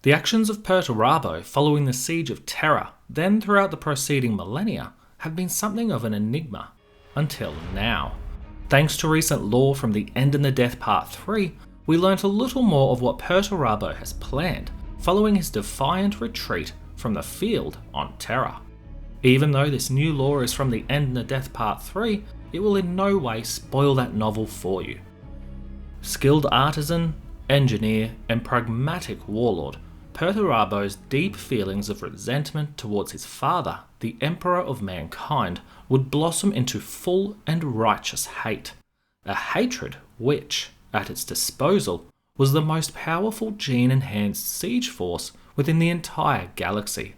The actions of Perturabo following the Siege of Terra, then throughout the preceding millennia, have been something of an enigma, until now. Thanks to recent lore from The End and the Death Part 3, we learnt a little more of what Perturabo has planned following his defiant retreat from the field on Terra. Even though this new lore is from The End and the Death Part 3, it will in no way spoil that novel for you. Skilled artisan, engineer, and pragmatic warlord, Perturabo's deep feelings of resentment towards his father, the Emperor of Mankind, would blossom into full and righteous hate. A hatred which, at its disposal, was the most powerful gene-enhanced siege force within the entire galaxy.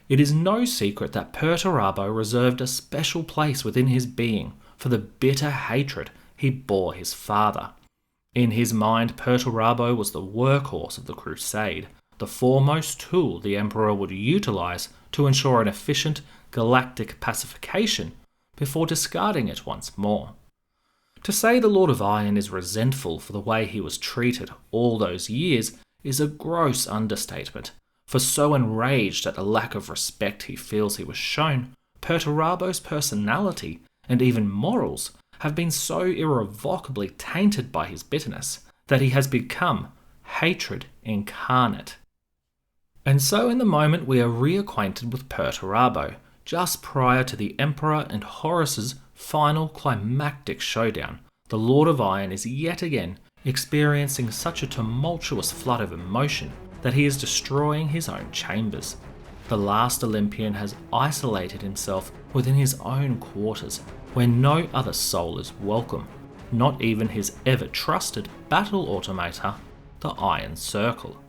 It is no secret that Perturabo reserved a special place within his being for the bitter hatred he bore his father. In his mind, Perturabo was the workhorse of the Crusade, the foremost tool the Emperor would utilize to ensure an efficient galactic pacification before discarding it once more. To say the Lord of Iron is resentful for the way he was treated all those years is a gross understatement, for so enraged at the lack of respect he feels he was shown, Perturabo's personality and even morals have been so irrevocably tainted by his bitterness that he has become hatred incarnate. And so in the moment we are reacquainted with Perturabo, just prior to the Emperor and Horus's final climactic showdown, the Lord of Iron is yet again experiencing such a tumultuous flood of emotion that he is destroying his own chambers. The last Olympian has isolated himself within his own quarters, where no other soul is welcome, not even his ever-trusted battle automata, the Iron Circle.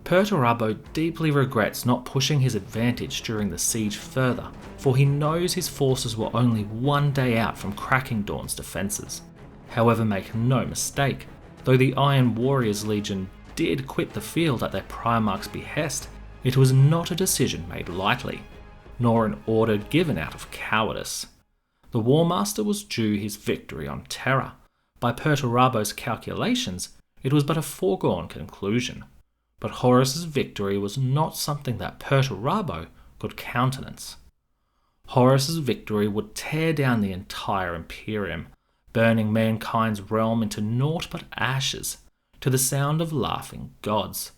Perturabo deeply regrets not pushing his advantage during the siege further, for he knows his forces were only one day out from cracking Dawn's defences. However, make no mistake, though the Iron Warriors Legion did quit the field at their Primarch's behest, it was not a decision made lightly, nor an order given out of cowardice. The War Master was due his victory on Terra. By Perturabo's calculations, it was but a foregone conclusion. But Horus's victory was not something that Perturabo could countenance. Horus's victory would tear down the entire Imperium, burning mankind's realm into naught but ashes, to the sound of laughing gods,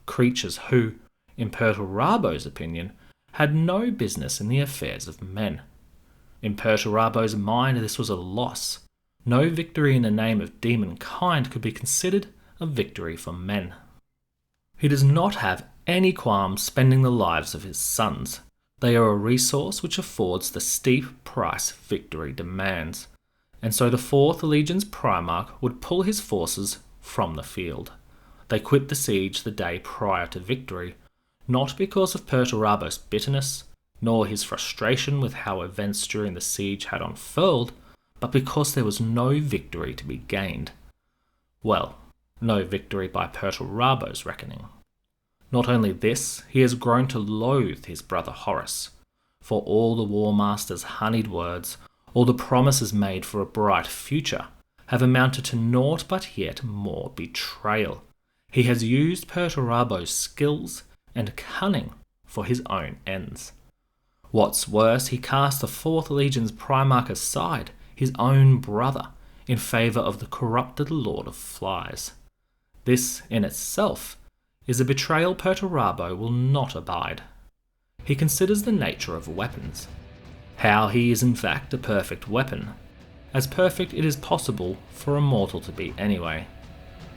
creatures who, in Perturabo's opinion, had no business in the affairs of men. In Perturabo's mind, this was a loss. No victory in the name of demonkind could be considered a victory for men. He does not have any qualms spending the lives of his sons. They are a resource which affords the steep price victory demands, and so the 4th Legion's Primarch would pull his forces from the field. They quit the siege the day prior to victory, not because of Perturabo's bitterness, nor his frustration with how events during the siege had unfurled, but because there was no victory to be gained. Well, no victory by Perturabo's reckoning. Not only this, he has grown to loathe his brother Horus, for all the War Master's honeyed words, all the promises made for a bright future, have amounted to naught but yet more betrayal. He has used Perturabo's skills and cunning for his own ends. What's worse, he cast the 4th Legion's Primarch aside, his own brother, in favour of the corrupted Lord of Flies. This, in itself, is a betrayal Perturabo will not abide. He considers the nature of weapons, how he is in fact a perfect weapon, as perfect it is possible for a mortal to be anyway.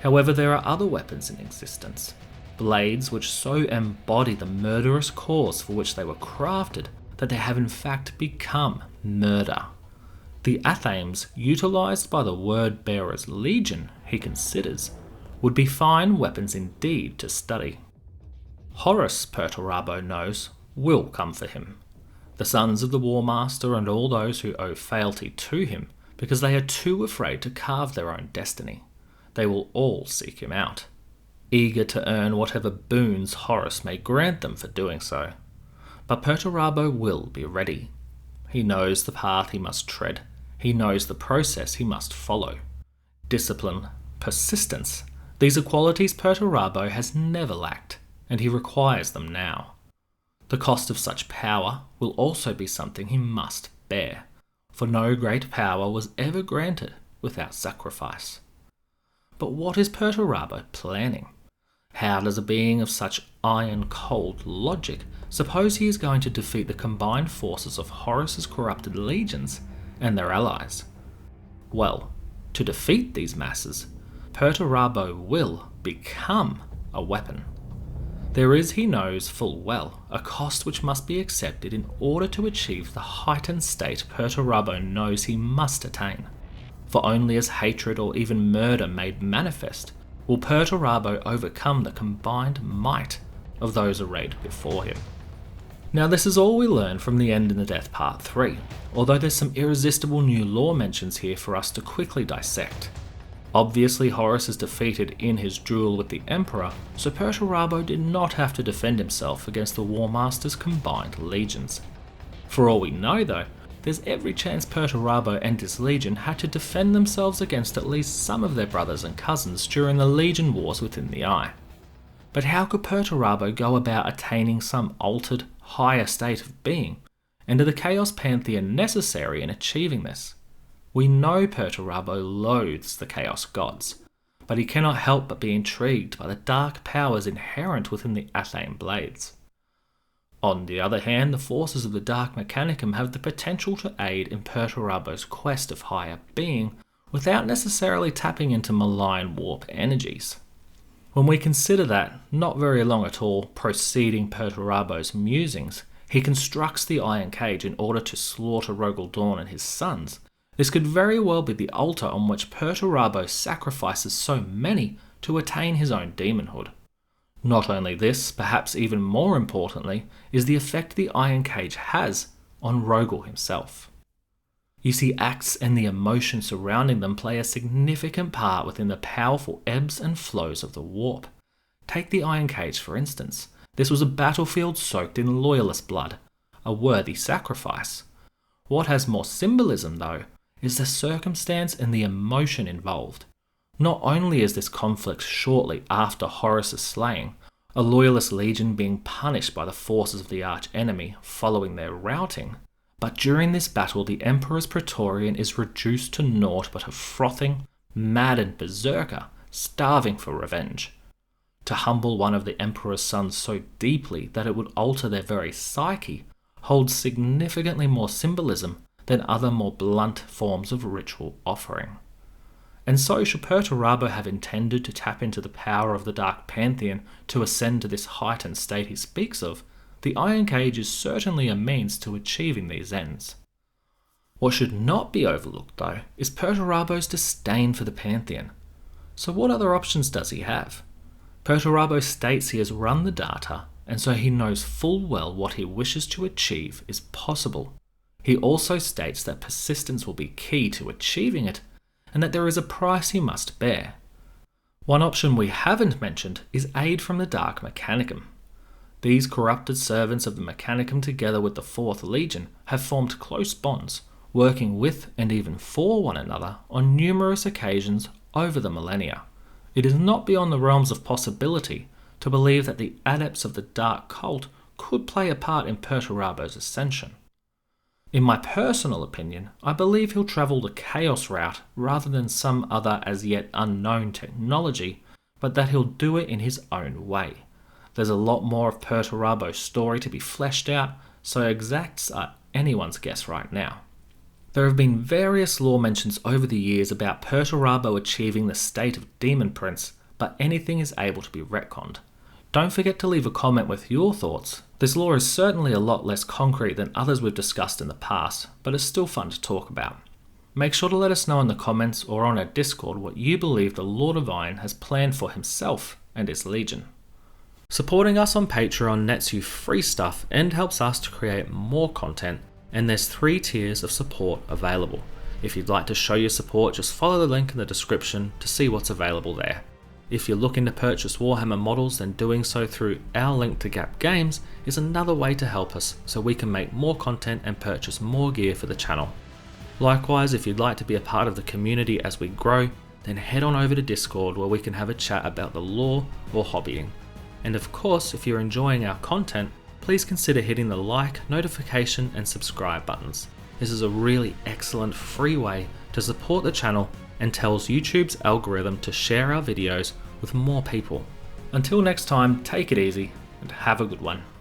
However, there are other weapons in existence, blades which so embody the murderous cause for which they were crafted that they have in fact become murder. The athames utilised by the Word-Bearer's Legion, he considers, would be fine weapons indeed to study. Horus, Perturabo knows, will come for him, the sons of the War Master and all those who owe fealty to him, because they are too afraid to carve their own destiny. They will all seek him out, eager to earn whatever boons Horus may grant them for doing so. But Perturabo will be ready. He knows the path he must tread. He knows the process he must follow. Discipline, persistence, These are qualities Perturabo has never lacked, and he requires them now. The cost of such power will also be something he must bear, for no great power was ever granted without sacrifice. But what is Perturabo planning? How does a being of such iron-cold logic suppose he is going to defeat the combined forces of Horus's corrupted legions and their allies? Well, to defeat these masses, Perturabo will become a weapon. There is, he knows full well, a cost which must be accepted in order to achieve the heightened state Perturabo knows he must attain. For only as hatred or even murder made manifest will Perturabo overcome the combined might of those arrayed before him. Now this is all we learn from the End in the Death Part 3, although there's some irresistible new lore mentions here for us to quickly dissect. Obviously Horus is defeated in his duel with the Emperor, so Perturabo did not have to defend himself against the War Master's combined legions. For all we know though, there's every chance Perturabo and his legion had to defend themselves against at least some of their brothers and cousins during the legion wars within the Eye. But how could Perturabo go about attaining some altered, higher state of being, and are the Chaos Pantheon necessary in achieving this? We know Perturabo loathes the Chaos Gods, but he cannot help but be intrigued by the dark powers inherent within the Athame Blades. On the other hand, the forces of the Dark Mechanicum have the potential to aid in Perturabo's quest of higher being without necessarily tapping into malign warp energies. When we consider that, not very long at all, proceeding Perturabo's musings, he constructs the Iron Cage in order to slaughter Rogal Dorn and his sons, this could very well be the altar on which Perturabo sacrifices so many to attain his own demonhood. Not only this, perhaps even more importantly, is the effect the Iron Cage has on Rogal himself. You see, acts and the emotion surrounding them play a significant part within the powerful ebbs and flows of the warp. Take the Iron Cage for instance. This was a battlefield soaked in loyalist blood, a worthy sacrifice. What has more symbolism though, is the circumstance and the emotion involved. Not only is this conflict shortly after Horus's slaying, a loyalist legion being punished by the forces of the arch-enemy following their routing, but during this battle the Emperor's Praetorian is reduced to naught but a frothing, maddened berserker starving for revenge. To humble one of the Emperor's sons so deeply that it would alter their very psyche holds significantly more symbolism than other more blunt forms of ritual offering. And so should Perturabo have intended to tap into the power of the Dark Pantheon to ascend to this heightened state he speaks of, the Iron Cage is certainly a means to achieving these ends. What should not be overlooked though is Perturabo's disdain for the Pantheon. So what other options does he have? Perturabo states he has run the data, and so he knows full well what he wishes to achieve is possible. He also states that persistence will be key to achieving it, and that there is a price he must bear. One option we haven't mentioned is aid from the Dark Mechanicum. These corrupted servants of the Mechanicum together with the 4th Legion have formed close bonds, working with and even for one another on numerous occasions over the millennia. It is not beyond the realms of possibility to believe that the adepts of the Dark Cult could play a part in Perturabo's ascension. In my personal opinion, I believe he'll travel the Chaos route rather than some other as yet unknown technology, but that he'll do it in his own way. There's a lot more of Perturabo's story to be fleshed out, so exacts are anyone's guess right now. There have been various lore mentions over the years about Perturabo achieving the state of Demon Prince, but anything is able to be retconned. Don't forget to leave a comment with your thoughts. This lore is certainly a lot less concrete than others we've discussed in the past, but it's still fun to talk about. Make sure to let us know in the comments or on our Discord what you believe the Lord of Iron has planned for himself and his legion. Supporting us on Patreon nets you free stuff and helps us to create more content, and there's 3 tiers of support available. If you'd like to show your support, just follow the link in the description to see what's available there. If you're looking to purchase Warhammer models, then doing so through our link to Gap Games is another way to help us so we can make more content and purchase more gear for the channel. Likewise, if you'd like to be a part of the community as we grow, then head on over to Discord where we can have a chat about the lore or hobbying. And of course, if you're enjoying our content, please consider hitting the like, notification and subscribe buttons. This is a really excellent free way to support the channel and tells YouTube's algorithm to share our videos with more people. Until next time, take it easy and have a good one.